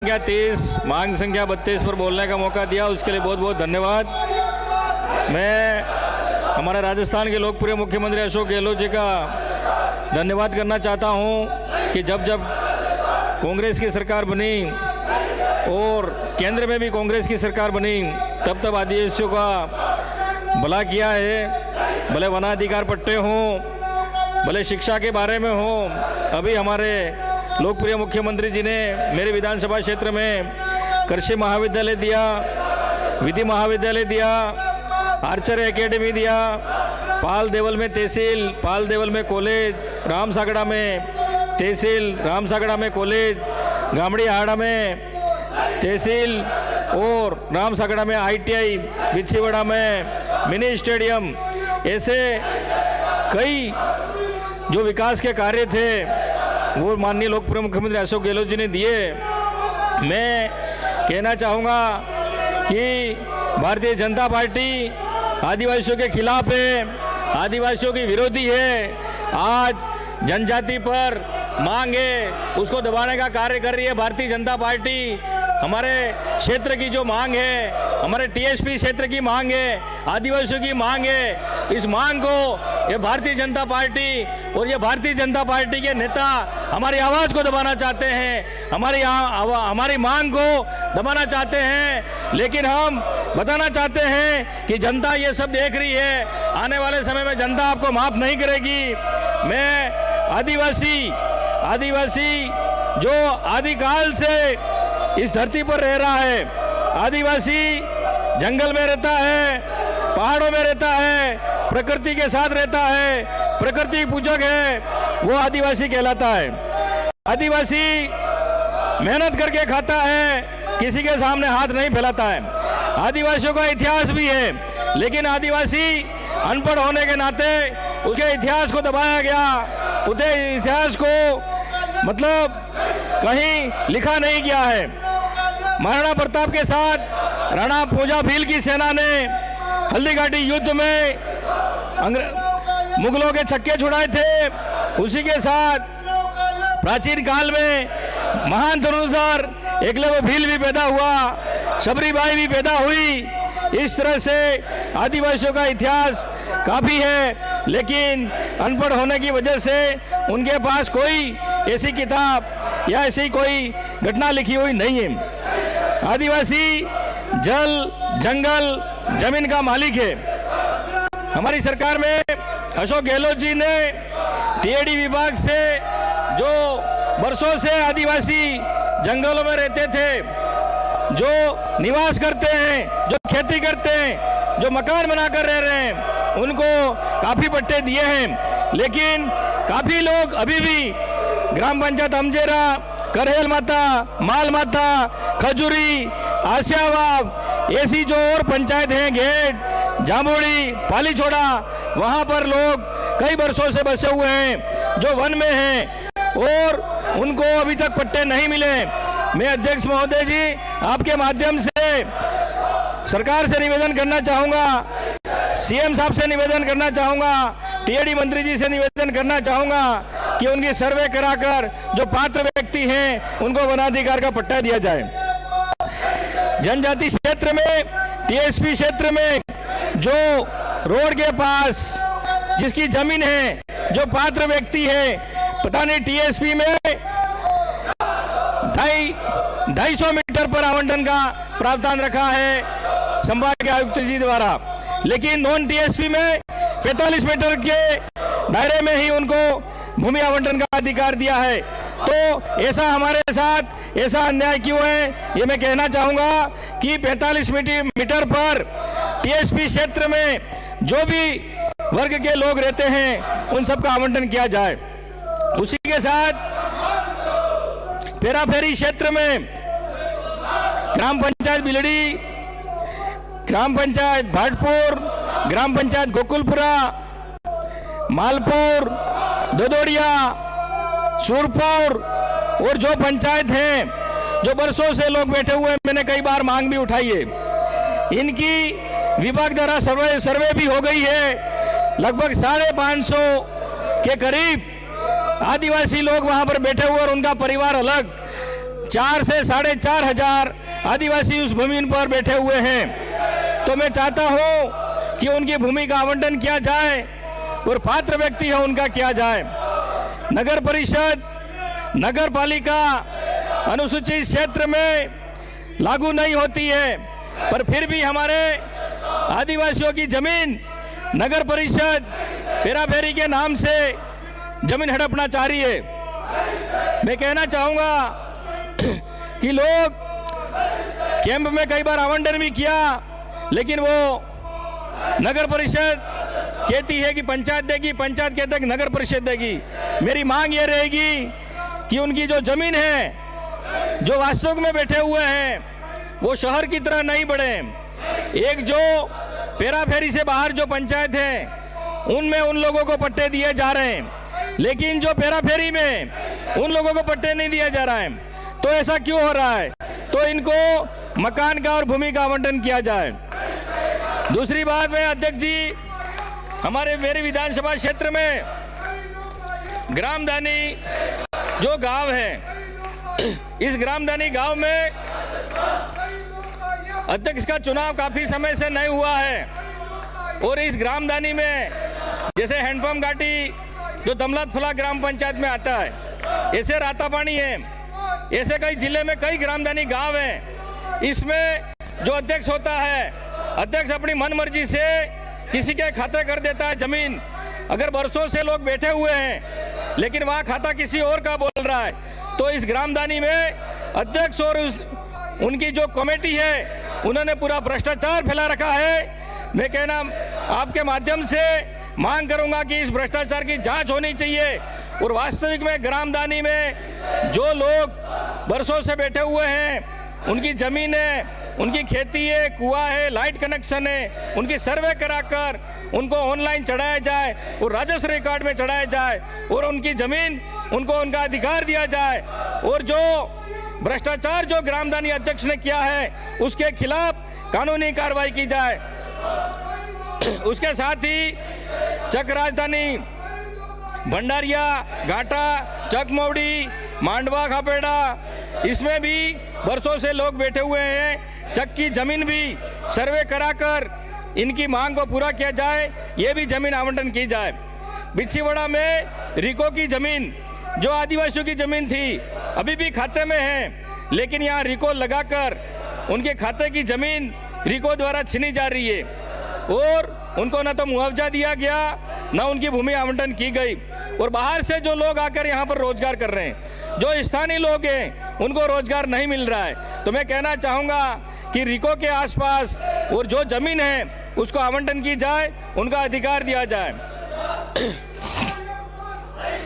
संख्या 30 मांग संख्या 32 पर बोलने का मौका दिया, उसके लिए बहुत बहुत धन्यवाद। मैं हमारे राजस्थान के लोकप्रिय मुख्यमंत्री अशोक गहलोत जी का धन्यवाद करना चाहता हूं कि जब जब कांग्रेस की सरकार बनी और केंद्र में भी कांग्रेस की सरकार बनी, तब तब आदिवासियों का भला किया है। भले वनाधिकार पट्टे हों, भले शिक्षा के बारे में हो। अभी हमारे लोकप्रिय मुख्यमंत्री जी ने मेरे विधानसभा क्षेत्र में कृषि महाविद्यालय दिया, विधि महाविद्यालय दिया, आर्चरी एकेडमी दिया, पाल देवल में तहसील, पाल देवल में कॉलेज, रामसागड़ा में तहसील, रामसागड़ा में कॉलेज, गामड़ी हाड़ा में तहसील और रामसागड़ा में ITI, बिछीवाड़ा में मिनी स्टेडियम। ऐसे कई जो विकास के कार्य थे वो माननीय लोकप्रिय मुख्यमंत्री अशोक गहलोत जी ने दिए। मैं कहना चाहूँगा कि भारतीय जनता पार्टी आदिवासियों के खिलाफ है, आदिवासियों की विरोधी है। आज जनजाति पर मांग है उसको दबाने का कार्य कर रही है भारतीय जनता पार्टी। हमारे क्षेत्र की जो मांग है, हमारे TSP क्षेत्र की मांग है, आदिवासियों की मांग है, इस मांग को ये भारतीय जनता पार्टी और ये भारतीय जनता पार्टी के नेता हमारी आवाज़ को दबाना चाहते हैं, हमारी मांग को दबाना चाहते हैं। लेकिन हम बताना चाहते हैं कि जनता ये सब देख रही है, आने वाले समय में जनता आपको माफ़ नहीं करेगी। मैं आदिवासी जो आदिकाल से इस धरती पर रह रहा है, आदिवासी जंगल में रहता है, पहाड़ों में रहता है, प्रकृति के साथ रहता है, प्रकृति पूजक है, वो आदिवासी कहलाता है। आदिवासी मेहनत करके खाता है, किसी के सामने हाथ नहीं फैलाता है। आदिवासियों का इतिहास भी है, लेकिन आदिवासी अनपढ़ होने के नाते उसके इतिहास को दबाया गया, उसके इतिहास को मतलब कहीं लिखा नहीं गया है। महाराणा प्रताप के साथ राणा पूजा भील की सेना ने हल्दीघाटी युद्ध में मुगलों के छक्के छुड़ाए थे। उसी के साथ प्राचीन काल में महान धनुर्धर एकलव्य भील भी पैदा हुआ, सबरीबाई भी पैदा हुई। इस तरह से आदिवासियों का इतिहास काफ़ी है, लेकिन अनपढ़ होने की वजह से उनके पास कोई ऐसी किताब या ऐसी कोई घटना लिखी हुई नहीं है। आदिवासी जल, जंगल, जमीन का मालिक है। हमारी सरकार में अशोक गहलोत जी ने TAD विभाग से जो बरसों से आदिवासी जंगलों में रहते थे, जो निवास करते हैं, जो खेती करते हैं, जो मकान बनाकर रह रहे हैं, उनको काफ़ी पट्टे दिए हैं। लेकिन काफ़ी लोग अभी भी ग्राम पंचायत अमजेरा, करहेल माता, माल माता, खजूरी, आसियावाब, ऐसी जो और पंचायत हैं, गेट, जामुड़ी, पालीछोड़ा, वहाँ पर लोग कई वर्षों से बसे हुए हैं जो वन में हैं और उनको अभी तक पट्टे नहीं मिले। मैं अध्यक्ष महोदय जी आपके माध्यम से सरकार से निवेदन करना चाहूँगा, CM साहब से निवेदन करना चाहूँगा, TAD मंत्री जी से निवेदन करना चाहूँगा कि उनकी सर्वे कराकर जो पात्र व्यक्ति हैं उनको वनाधिकार का पट्टा दिया जाए। जनजाति क्षेत्र में, TSP क्षेत्र में जो रोड के पास जिसकी जमीन है, जो पात्र व्यक्ति है, पता नहीं TSP में 250 मीटर पर आवंटन का प्रावधान रखा है संभाग के आयुक्त जी द्वारा, लेकिन नॉन TSP में 45 मीटर के दायरे में ही उनको भूमि आवंटन का अधिकार दिया है। तो ऐसा हमारे साथ ऐसा अन्याय क्यों है, ये मैं कहना चाहूँगा कि 45 मीटर पर TSP क्षेत्र में जो भी वर्ग के लोग रहते हैं उन सबका आवंटन किया जाए। उसी के साथ पेराफेरी क्षेत्र में ग्राम पंचायत बिलड़ी, ग्राम पंचायत भाटपुर, ग्राम पंचायत गोकुलपुरा, मालपुर, दोदोड़िया, सूरपुर और जो पंचायत हैं जो बरसों से लोग बैठे हुए हैं, मैंने कई बार मांग भी उठाई है, इनकी विभाग द्वारा सर्वे भी हो गई है। लगभग 550 के करीब आदिवासी लोग वहां पर बैठे हुए और उनका परिवार अलग 4 से 4,500 आदिवासी उस भूमि पर बैठे हुए हैं। तो मैं चाहता हूं कि उनकी भूमि का आवंटन किया जाए और पात्र व्यक्ति है उनका किया जाए। नगर परिषद, नगर पालिका अनुसूचित क्षेत्र में लागू नहीं होती है, पर फिर भी हमारे आदिवासियों की जमीन नगर परिषद हेराफेरी के नाम से जमीन हड़पना चाह रही है। मैं कहना चाहूँगा कि लोग कैंप में कई बार आवंटन भी किया, लेकिन वो नगर परिषद कहती है कि पंचायत देगी, पंचायत कहता है कि नगर परिषद देगी। मेरी मांग ये रहेगी कि उनकी जो जमीन है, जो वास्तव में बैठे हुए हैं, वो शहर की तरह नहीं बढ़े। एक जो पेराफेरी से बाहर जो पंचायत है उनमें उन लोगों को पट्टे दिए जा रहे हैं, लेकिन जो पेराफेरी में उन लोगों को पट्टे नहीं दिया जा रहा है। तो ऐसा क्यों हो रहा है? तो इनको मकान का और भूमि का आवंटन किया जाए। दूसरी बात में अध्यक्ष जी, मेरी विधानसभा क्षेत्र में ग्रामदानी जो गांव है, इस ग्रामदानी गांव में अध्यक्ष का चुनाव काफी समय से नहीं हुआ है और इस ग्रामदानी में जैसे हैंडपंप घाटी जो दमलत फुला ग्राम पंचायत में आता है, ऐसे रातापानी है, ऐसे कई जिले में कई ग्रामदानी गांव हैं। इसमें जो अध्यक्ष होता है, अध्यक्ष अपनी मन मर्जी से किसी के खाते कर देता है जमीन। अगर बरसों से लोग बैठे हुए हैं लेकिन वहाँ खाता किसी और का बोल रहा है, तो इस ग्रामदानी में अध्यक्ष और उनकी जो कमेटी है उन्होंने पूरा भ्रष्टाचार फैला रखा है। मैं कहना आपके माध्यम से मांग करूंगा कि इस भ्रष्टाचार की जांच होनी चाहिए और वास्तविक में ग्रामदानी में जो लोग बरसों से बैठे हुए हैं, उनकी जमीन है, उनकी खेती है, कुआं है, लाइट कनेक्शन है, उनकी सर्वे कराकर उनको ऑनलाइन चढ़ाया जाए और राजस्व रिकॉर्ड में चढ़ाया जाए और उनकी जमीन उनको उनका अधिकार दिया जाए। और जो भ्रष्टाचार जो ग्रामदानी अध्यक्ष ने किया है उसके खिलाफ कानूनी कार्रवाई की जाए। उसके साथ ही चक राजधानी, भंडारिया, घाटा, चकमौड़ी, मांडवा, खापेड़ा, इसमें भी बरसों से लोग बैठे हुए हैं। चक की जमीन भी सर्वे कराकर इनकी मांग को पूरा किया जाए, ये भी जमीन आवंटन की जाए। बिछीवाड़ा में रिको की जमीन जो आदिवासियों की जमीन थी अभी भी खाते में है, लेकिन यहाँ रिको लगाकर उनके खाते की जमीन रिको द्वारा छीनी जा रही है और उनको न तो मुआवजा दिया गया, न उनकी भूमि आवंटन की गई। और बाहर से जो लोग आकर यहाँ पर रोजगार कर रहे हैं, जो स्थानीय लोग हैं, उनको रोजगार नहीं मिल रहा है। तो मैं कहना चाहूँगा कि रिको के आसपास और जो जमीन है उसको आवंटन की जाए, उनका अधिकार दिया जाए।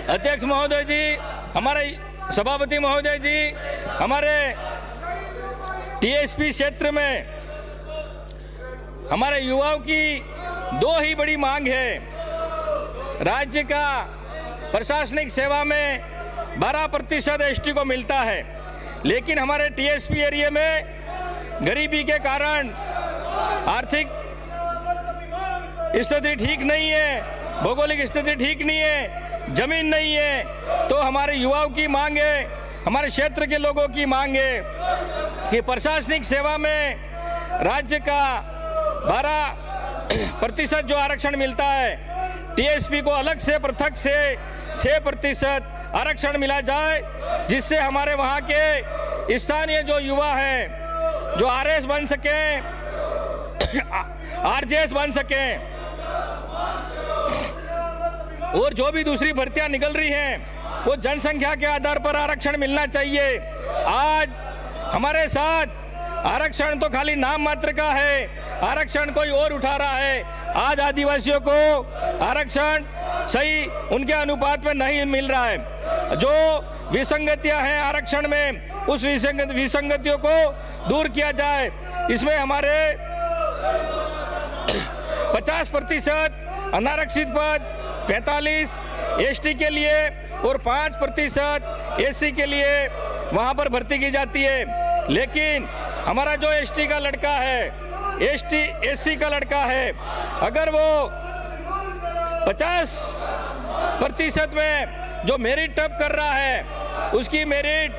अध्यक्ष महोदय जी, हमारे सभापति महोदय जी, हमारे टीएसपी क्षेत्र में हमारे युवाओं की दो ही बड़ी मांग है। राज्य का प्रशासनिक सेवा में 12% एसटी को मिलता है, लेकिन हमारे टीएसपी एरिया में गरीबी के कारण आर्थिक स्थिति ठीक नहीं है, भौगोलिक स्थिति ठीक नहीं है, जमीन नहीं है। तो हमारे युवाओं की मांग है, हमारे क्षेत्र के लोगों की मांग है कि प्रशासनिक सेवा में राज्य का 12% जो आरक्षण मिलता है, टीएसपी को अलग से पृथक से 6% आरक्षण मिला जाए, जिससे हमारे वहाँ के स्थानीय जो युवा हैं, जो आरएस बन सकें, आरजेएस बन सकें और जो भी दूसरी भर्तियां निकल रही हैं वो जनसंख्या के आधार पर आरक्षण मिलना चाहिए। आज हमारे साथ आरक्षण तो खाली नाम मात्र का है, आरक्षण कोई और उठा रहा है। आज आदिवासियों को आरक्षण सही उनके अनुपात में नहीं मिल रहा है। जो विसंगतियां हैं आरक्षण में, उस विसंगतियों को दूर किया जाए। इसमें हमारे 50% अनारक्षित पद, 45 एसटी के लिए और 5% एससी के लिए वहां पर भर्ती की जाती है। लेकिन हमारा जो एसटी का लड़का है, एससी का लड़का है, अगर वो 50% में जो मेरिट टॉप कर रहा है, उसकी मेरिट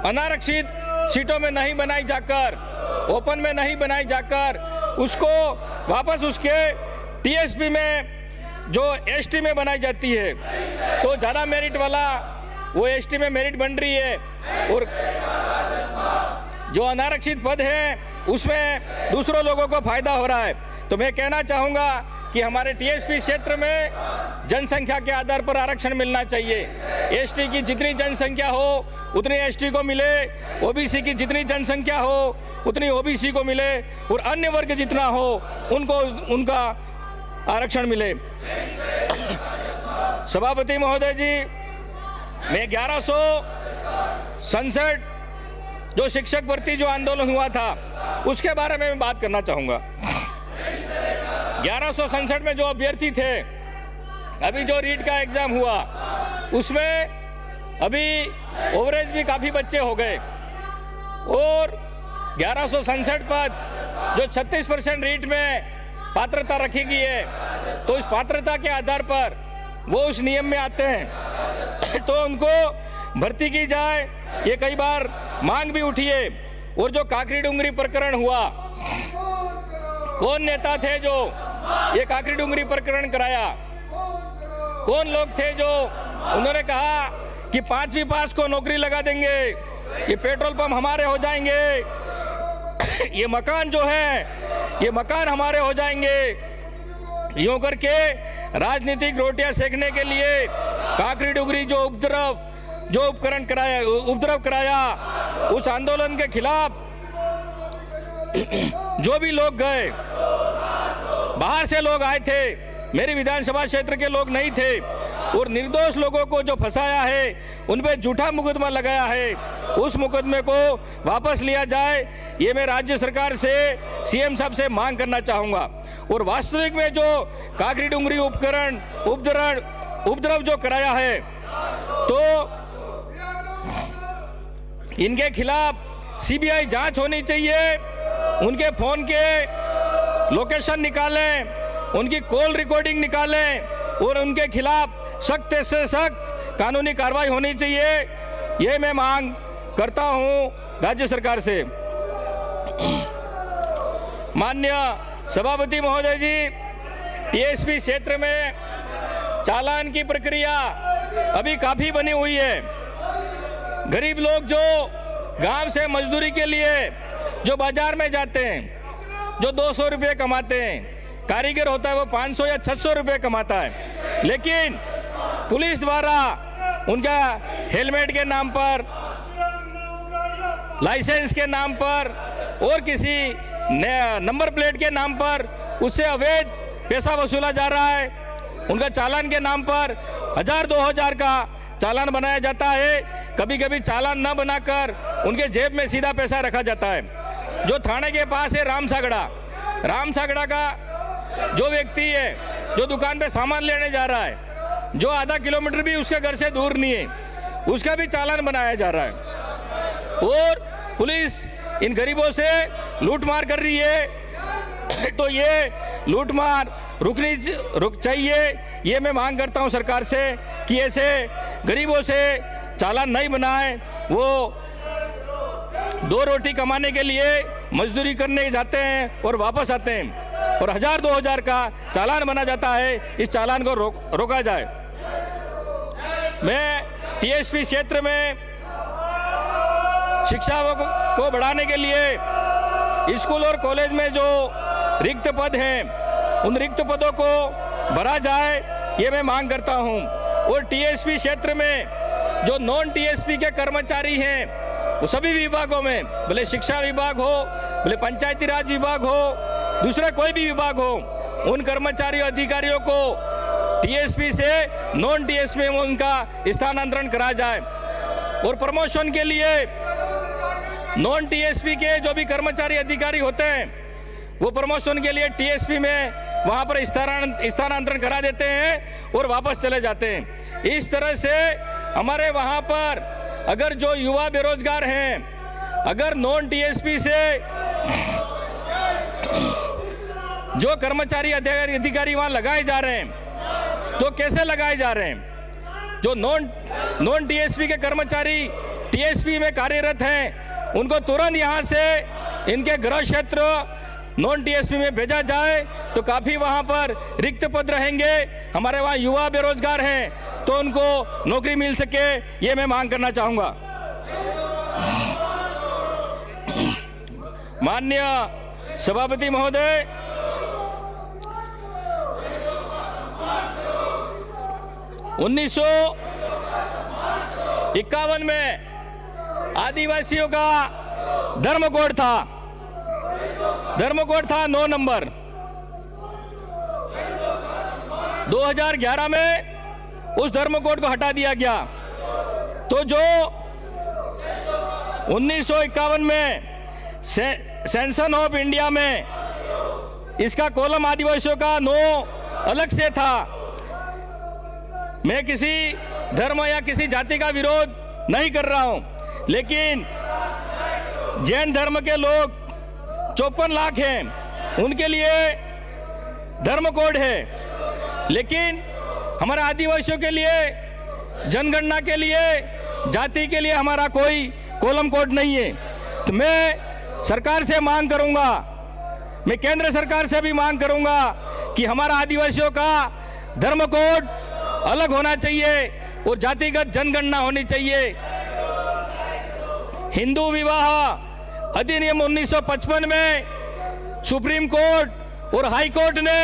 अनारक्षित सीटों में नहीं बनाई जाकर, ओपन में नहीं बनाई जाकर उसको वापस उसके टीएसपी में जो एसटी में बनाई जाती है, तो ज़्यादा मेरिट वाला वो एसटी में मेरिट बन रही है और जो अनारक्षित पद है उसमें दूसरों लोगों को फायदा हो रहा है। तो मैं कहना चाहूँगा कि हमारे टीएसपी क्षेत्र में जनसंख्या के आधार पर आरक्षण मिलना चाहिए। एसटी की जितनी जनसंख्या हो उतनी एसटी को मिले, ओबीसी की जितनी जनसंख्या हो उतनी ओबीसी को मिले और अन्य वर्ग जितना हो उनको उनका आरक्षण मिले। सभापति महोदय जी, मैं 1167 जो शिक्षक भर्ती जो आंदोलन हुआ था उसके बारे में मैं बात करना चाहूँगा। 1167 में जो अभ्यर्थी थे, अभी जो रीट का एग्जाम हुआ उसमें अभी ओवरेज भी काफ़ी बच्चे हो गए और 1167 पद जो 36% रीट में पात्रता रखी गई है, तो इस पात्रता के आधार पर वो उस नियम में आते हैं तो उनको भर्ती की जाए, ये कई बार मांग भी उठी है। और जो काकरी डूंगरी प्रकरण हुआ, कौन नेता थे जो ये काकरी डूंगरी प्रकरण कराया? कौन लोग थे जो उन्होंने कहा कि 5वीं पास को नौकरी लगा देंगे, ये पेट्रोल पंप हमारे हो जाएंगे, ये मकान जो है ये मकान हमारे हो जाएंगे, यूं करके राजनीतिक रोटियां सेकने के लिए काकरी डूंगरी जो उपद्रव कराया, उस आंदोलन के खिलाफ जो भी लोग गए, बाहर से लोग आए थे, मेरी विधानसभा क्षेत्र के लोग नहीं थे, और निर्दोष लोगों को जो फंसाया है उन पे झूठा मुकदमा लगाया है, उस मुकदमे को वापस लिया जाए, ये मैं राज्य सरकार से सीएम साहब से मांग करना चाहूँगा। और वास्तविक में जो काकरी डूंगरी उपद्रव जो कराया है, तो इनके खिलाफ सीबीआई जांच होनी चाहिए, उनके फोन के लोकेशन निकालें, उनकी कॉल रिकॉर्डिंग निकालें और उनके खिलाफ सख्त से सख्त कानूनी कार्रवाई होनी चाहिए, ये मैं मांग करता हूं राज्य सरकार से। माननीय सभापति महोदय जी, टीएसपी क्षेत्र में चालान की प्रक्रिया अभी काफ़ी बनी हुई है। गरीब लोग जो गांव से मजदूरी के लिए जो बाजार में जाते हैं, जो 200 रुपये कमाते हैं, कारीगर होता है वो 500 या 600 रुपये कमाता है, लेकिन पुलिस द्वारा उनका हेलमेट के नाम पर, लाइसेंस के नाम पर और किसी नंबर प्लेट के नाम पर उससे अवैध पैसा वसूला जा रहा है। उनका चालान के नाम पर 1000-2000 का चालान बनाया जाता है, कभी कभी चालान न बनाकर उनके जेब में सीधा पैसा रखा जाता है। जो थाने के पास है रामसागड़ा का जो व्यक्ति है, जो दुकान पे सामान लेने जा रहा है, जो आधा किलोमीटर भी उसके घर से दूर नहीं है, उसका भी चालान बनाया जा रहा है। और पुलिस इन गरीबों से लूटमार कर रही है, तो ये लूटमार रुक चाहिए, ये मैं मांग करता हूं सरकार से कि ऐसे गरीबों से चालान नहीं बनाए। वो 2 रोटी कमाने के लिए मजदूरी करने जाते हैं और वापस आते हैं, और 1000-2000 का चालान बना जाता है, इस चालान को रोका जाए। मैं टीएसपी क्षेत्र में शिक्षा को बढ़ाने के लिए स्कूल और कॉलेज में जो रिक्त पद हैं उन रिक्त पदों को भरा जाए, ये मैं मांग करता हूं। और टीएसपी क्षेत्र में जो नॉन टीएसपी के कर्मचारी हैं, वो सभी विभागों में, भले शिक्षा विभाग हो, भले पंचायती राज विभाग हो, दूसरा कोई भी विभाग हो, उन कर्मचारियों अधिकारियों को टीएसपी से नॉन टीएसपी में उनका स्थानांतरण करा जाए। और प्रमोशन के लिए नॉन टीएसपी के जो भी कर्मचारी अधिकारी होते हैं, वो प्रमोशन के लिए टीएसपी में वहां पर स्थानांतरण करा देते हैं और वापस चले जाते हैं। इस तरह से हमारे वहां पर अगर जो युवा बेरोजगार हैं, अगर नॉन टीएसपी से जो कर्मचारी अधिकारी वहां लगाए जा रहे हैं, तो कैसे लगाए जा रहे हैं? जो नॉन टीएसपी के कर्मचारी टीएसपी में कार्यरत हैं उनको तुरंत यहाँ से इनके गृह क्षेत्र नॉन टीएसपी में भेजा जाए तो काफ़ी वहाँ पर रिक्त पद रहेंगे। हमारे वहाँ युवा बेरोजगार हैं तो उनको नौकरी मिल सके, ये मैं मांग करना चाहूँगा। माननीय सभापति महोदय, उन्नीस 1951 में आदिवासियों का धर्म कोड था 9 नंबर। 2011 में उस धर्म कोड को हटा दिया गया। तो जो 1951 में सेंसन ऑफ इंडिया में इसका कॉलम आदिवासियों का 9 अलग से था। मैं किसी धर्म या किसी जाति का विरोध नहीं कर रहा हूं, लेकिन जैन धर्म के लोग 54 लाख हैं, उनके लिए धर्म कोड है, लेकिन हमारे आदिवासियों के लिए, जनगणना के लिए, जाति के लिए हमारा कोई कॉलम कोड नहीं है। तो मैं सरकार से मांग करूंगा, मैं केंद्र सरकार से भी मांग करूंगा कि हमारा आदिवासियों का धर्म कोड अलग होना चाहिए और जातिगत जनगणना होनी चाहिए। हिंदू विवाह अधिनियम 1955 में सुप्रीम कोर्ट और हाई कोर्ट ने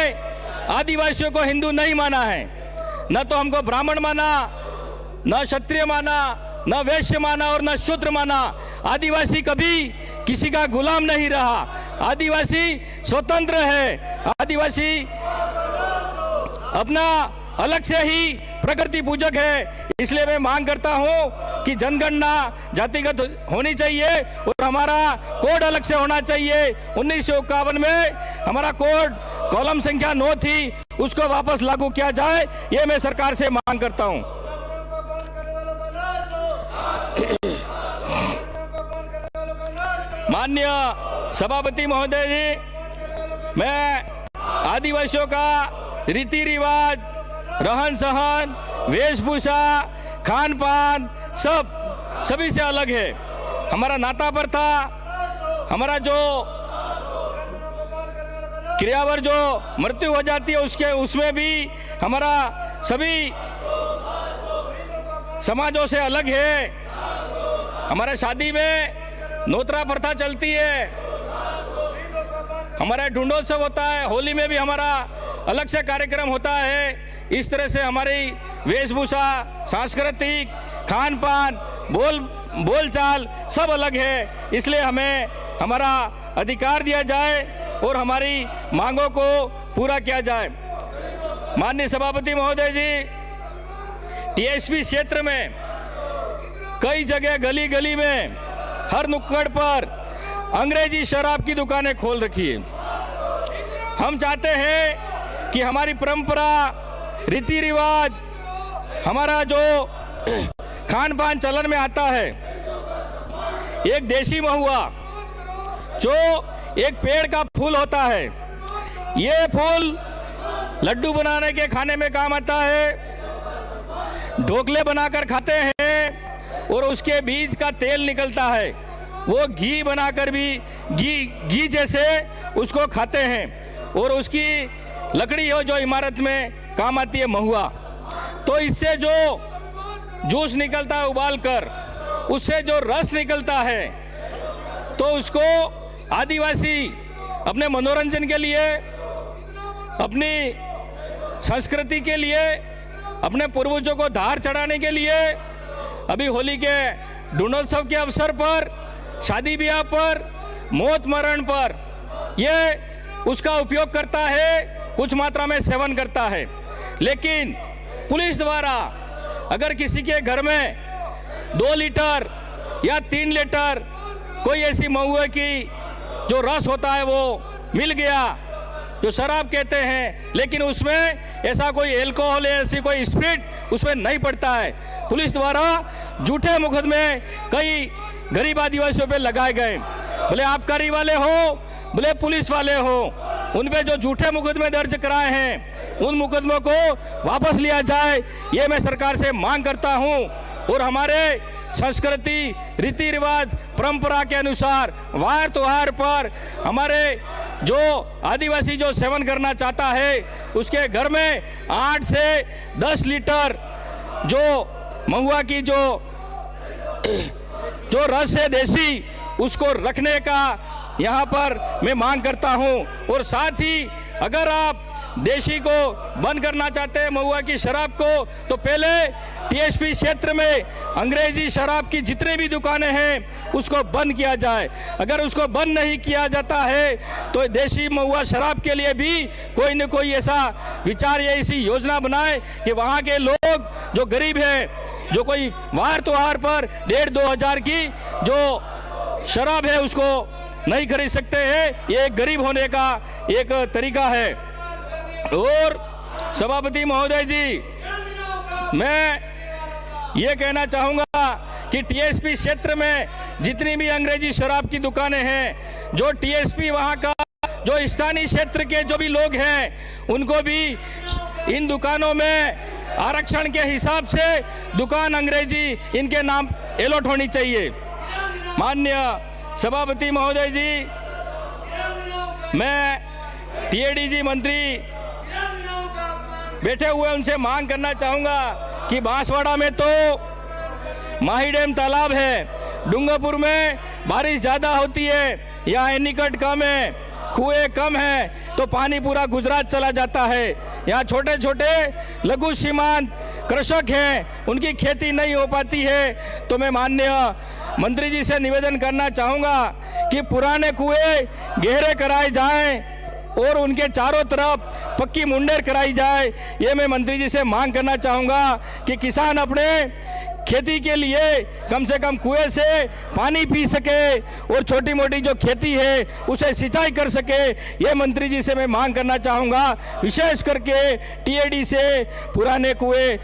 आदिवासियों को हिंदू नहीं माना है। न तो हमको ब्राह्मण माना, न क्षत्रिय माना, न वैश्य माना और न शूद्र माना। आदिवासी कभी किसी का गुलाम नहीं रहा। आदिवासी स्वतंत्र है। आदिवासी अपना अलग से ही प्रकृति पूजक है। इसलिए मैं मांग करता हूं कि जनगणना जातिगत होनी चाहिए और हमारा कोड अलग से होना चाहिए। 1951 में हमारा कोड कॉलम संख्या 9 थी, उसको वापस लागू किया जाए, ये मैं सरकार से मांग करता हूं। माननीय सभापति महोदय जी, मैं आदिवासियों का रीति रिवाज, रहन सहन, वेशभूषा, खान पान सभी से अलग है। हमारा नाता प्रथा, हमारा जो क्रियावर जो मृत्यु हो जाती है उसमें भी हमारा सभी समाजों से अलग है। हमारे शादी में नोतरा प्रथा चलती है, हमारा ढूंढोत्सव होता है, होली में भी हमारा अलग से कार्यक्रम होता है। इस तरह से हमारी वेशभूषा, सांस्कृतिक, खान पान, बोलचाल सब अलग है। इसलिए हमें हमारा अधिकार दिया जाए और हमारी मांगों को पूरा किया जाए। माननीय सभापति महोदय जी, टीएसपी क्षेत्र में कई जगह गली गली में हर नुक्कड़ पर अंग्रेजी शराब की दुकानें खोल रखी है। हम चाहते हैं कि हमारी परंपरा, रीति रिवाज, हमारा जो खान पान चलन में आता है, एक देशी महुआ जो एक पेड़ का फूल होता है, ये फूल लड्डू बनाने के खाने में काम आता है, ढोकले बनाकर खाते हैं और उसके बीज का तेल निकलता है, वो घी बनाकर भी घी जैसे उसको खाते हैं और उसकी लकड़ी हो जो इमारत में काम आती है, महुआ। तो इससे जो जूस निकलता है उबाल कर, उससे जो रस निकलता है, तो उसको आदिवासी अपने मनोरंजन के लिए, अपनी संस्कृति के लिए, अपने पूर्वजों को धार चढ़ाने के लिए, अभी होली के ढूंढोत्सव के अवसर पर, शादी ब्याह पर, मौत मरण पर ये उसका उपयोग करता है, कुछ मात्रा में सेवन करता है। लेकिन पुलिस द्वारा अगर किसी के घर में 2 लीटर या 3 लीटर कोई ऐसी महुए की जो रस होता है वो मिल गया, जो शराब कहते हैं, लेकिन उसमें ऐसा कोई एल्कोहल या ऐसी कोई स्पिरिट उसमें नहीं पड़ता है, पुलिस द्वारा झूठे मुकदमे कई गरीब आदिवासियों पे लगाए गए। भले आबकारी वाले हो, भले पुलिस वाले हो, उन पे जो झूठे मुकदमे दर्ज कराए हैं, उन मुकदमों को वापस लिया जाए, ये मैं सरकार से मांग करता हूं। और हमारे संस्कृति, रीति रिवाज, परंपरा के अनुसार वार त्योहार पर हमारे जो आदिवासी जो सेवन करना चाहता है उसके घर में 8 से 10 लीटर जो महुआ की जो रस है देसी, उसको रखने का यहाँ पर मैं मांग करता हूँ। और साथ ही अगर आप देशी को बंद करना चाहते हैं, महुआ की शराब को, तो पहले टीएसपी क्षेत्र में अंग्रेजी शराब की जितनी भी दुकानें हैं उसको बंद किया जाए। अगर उसको बंद नहीं किया जाता है तो देशी महुआ शराब के लिए भी कोई न कोई ऐसा विचार या ऐसी योजना बनाए कि वहाँ के लोग जो गरीब हैं, जो कोई वार त्योहार पर 1,500-2 हज़ार की जो शराब है उसको नहीं खरीद सकते हैं। ये गरीब होने का एक तरीका है। और सभापति महोदय जी, मैं ये कहना चाहूँगा कि टीएसपी क्षेत्र में जितनी भी अंग्रेजी शराब की दुकानें हैं, जो टीएसपी वहाँ का जो स्थानीय क्षेत्र के जो भी लोग हैं उनको भी इन दुकानों में आरक्षण के हिसाब से दुकान अंग्रेजी इनके नाम अलॉट होनी चाहिए। माननीय सभापति महोदय जी, मैं टीएडीजी मंत्री बैठे हुए उनसे मांग करना चाहूँगा कि बांसवाड़ा में तो माही डैम तालाब है, डूंगरपुर में बारिश ज़्यादा होती है, यहाँ एनीकट कम है, कुएं कम है, तो पानी पूरा गुजरात चला जाता है। यहाँ छोटे छोटे लघु सीमांत कृषक हैं, उनकी खेती नहीं हो पाती है। तो मैं माननीय मंत्री जी से निवेदन करना चाहूँगा कि पुराने कुएं गहरे कराए जाएं और उनके चारों तरफ पक्की मुंडेर कराई जाए। ये मैं मंत्री जी से मांग करना चाहूँगा कि किसान अपने खेती के लिए कम से कम कुएं से पानी पी सके और छोटी मोटी जो खेती है उसे सिंचाई कर सके। ये मंत्री जी से मैं मांग करना चाहूँगा, विशेष करके टीएडी से पुराने कुएं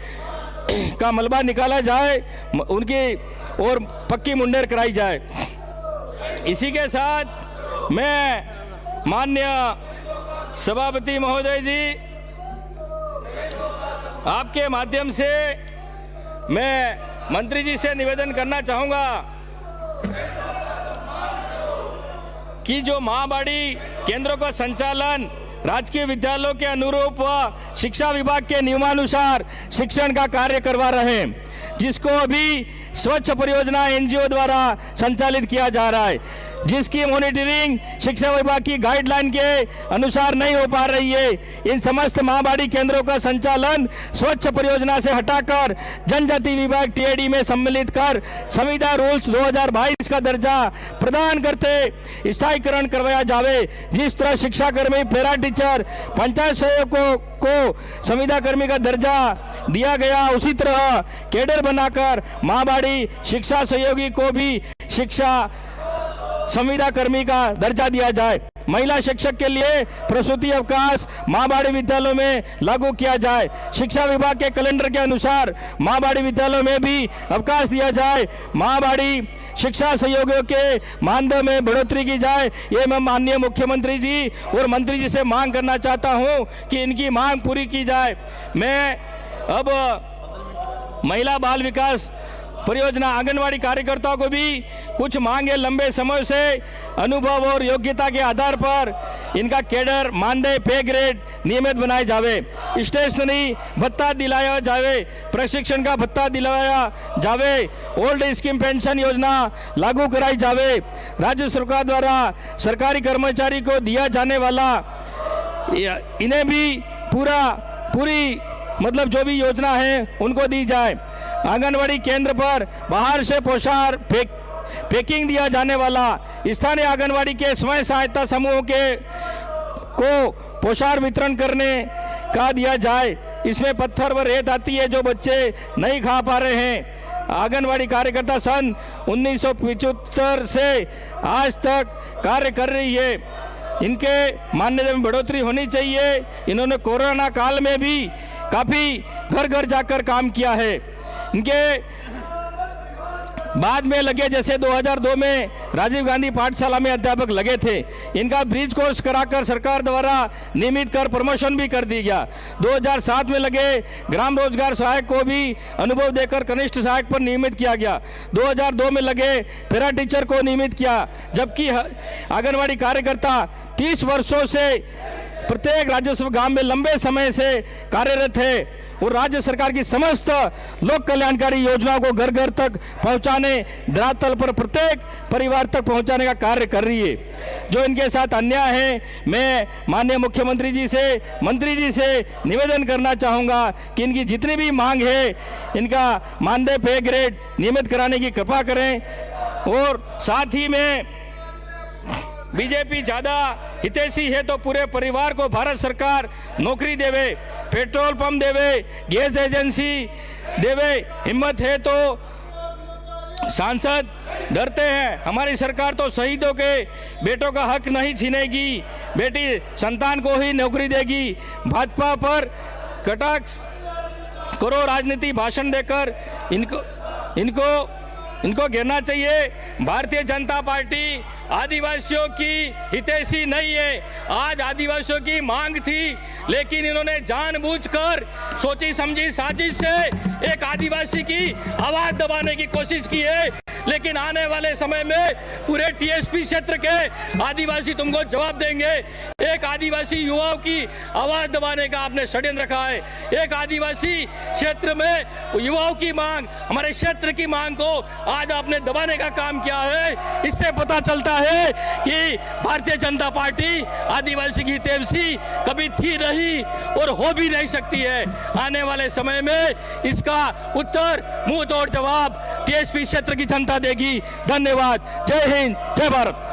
का मलबा निकाला जाए, उनकी और पक्की मुंडेर कराई जाए। इसी के साथ मैं माननीय सभापति महोदय जी, आपके माध्यम से मैं मंत्री जी से निवेदन करना चाहूँगा कि जो महाबाड़ी केंद्रों का संचालन राजकीय विद्यालयों के अनुरूप व शिक्षा विभाग के नियमानुसार शिक्षण का कार्य करवा रहे हैं, जिसको अभी स्वच्छ परियोजना एनजीओ द्वारा संचालित किया जा रहा है, जिसकी मॉनिटरिंग शिक्षा विभाग की गाइडलाइन के अनुसार नहीं हो पा रही है। इन समस्त महाबाड़ी केंद्रों का संचालन स्वच्छ परियोजना से हटाकर जनजाति विभाग टीएडी में सम्मिलित कर संविदा रूल्स 2022 का दर्जा प्रदान करते स्थायीकरण करवाया जावे। जिस तरह शिक्षा कर्मी, पैरा टीचर, पंचायत सहयोगों को संविदा कर्मी का दर्जा दिया गया, उसी तरह कैडर बनाकर महाबाड़ी शिक्षा सहयोगी को भी शिक्षा संविदा कर्मी का दर्जा दिया जाए। महिला शिक्षक के लिए प्रसूति अवकाश महाबाड़ी विद्यालयों में लागू किया जाए। शिक्षा विभाग के कैलेंडर के अनुसार महाबाड़ी विद्यालयों में भी अवकाश दिया जाए। महाबाड़ी शिक्षा सहयोगियों के मानदेय में बढ़ोतरी की जाए। ये मैं माननीय मुख्यमंत्री जी और मंत्री जी से मांग करना चाहता हूँ कि इनकी मांग पूरी की जाए। मैं अब महिला बाल विकास परियोजना आंगनवाड़ी कार्यकर्ताओं को भी कुछ मांगे लंबे समय से अनुभव और योग्यता के आधार पर इनका कैडर मानदेय पे ग्रेड नियमित बनाए जावे, स्टेशनरी भत्ता दिलाया जावे, प्रशिक्षण का भत्ता दिलाया जावे, ओल्ड स्कीम पेंशन योजना लागू कराई जावे। राज्य सरकार द्वारा सरकारी कर्मचारी को दिया जाने वाला इन्हें भी पूरी मतलब जो भी योजना है उनको दी जाए। आंगनवाड़ी केंद्र पर बाहर से पोषार पैकिंग दिया जाने वाला स्थानीय आंगनवाड़ी के स्वयं सहायता समूहों को पोषार वितरण करने का दिया जाए। इसमें पत्थर व रेत आती है जो बच्चे नहीं खा पा रहे हैं। आंगनवाड़ी कार्यकर्ता सन 1975 से आज तक कार्य कर रही है, इनके मानदेय में बढ़ोतरी होनी चाहिए। इन्होंने कोरोना काल में भी काफ़ी घर घर जाकर काम किया है। इनके बाद में लगे, जैसे 2002 में राजीव गांधी पाठशाला में अध्यापक लगे थे, इनका ब्रिज कोर्स कराकर सरकार द्वारा नियमित कर प्रमोशन भी कर दी गया। 2007 में लगे ग्राम रोजगार सहायक को भी अनुभव देकर कनिष्ठ सहायक पर नियमित किया गया। 2002 में लगे पैरा टीचर को नियमित किया, जबकि आंगनवाड़ी कार्यकर्ता 30 वर्षों से प्रत्येक राजस्व गांव में लंबे समय से कार्यरत है और राज्य सरकार की समस्त लोक कल्याणकारी योजनाओं को घर घर तक पहुंचाने, धरातल पर प्रत्येक परिवार तक पहुंचाने का कार्य कर रही है। जो इनके साथ अन्याय है, मैं माननीय मुख्यमंत्री जी से, मंत्री जी से निवेदन करना चाहूँगा कि इनकी जितनी भी मांग है, इनका मानदेय पे ग्रेड नियमित कराने की कृपा करें। और साथ ही में बीजेपी ज़्यादा हितैषी है तो पूरे परिवार को भारत सरकार नौकरी देवे, पेट्रोल पंप देवे, गैस एजेंसी देवे। हिम्मत है तो सांसद डरते हैं, हमारी सरकार तो शहीदों के बेटों का हक नहीं छीनेगी, बेटी संतान को ही नौकरी देगी। भाजपा पर कटाक्ष करो राजनीति भाषण देकर इनको गिरना चाहिए। भारतीय जनता पार्टी आदिवासियों की हितैषी नहीं है। आज आदिवासियों की मांग थी, लेकिन इन्होंने जानबूझकर सोची समझी साजिश से एक आदिवासी की आवाज दबाने की कोशिश की है। लेकिन आने वाले समय में पूरे टीएसपी क्षेत्र के आदिवासी तुमको जवाब देंगे। एक आदिवासी युवाओं की आवाज दबाने का आपने षड्यंत्र रखा है। एक आदिवासी क्षेत्र में युवाओं की मांग, हमारे क्षेत्र की मांग को आज आपने दबाने का काम किया है। इससे पता चलता है कि भारतीय जनता पार्टी आदिवासी की हितैषी कभी थी नहीं और हो भी नहीं सकती है। आने वाले समय में इसका उत्तर, मुंह तोड़ जवाब टीएसपी क्षेत्र की जनता देगी। धन्यवाद। जय हिंद, जय भारत।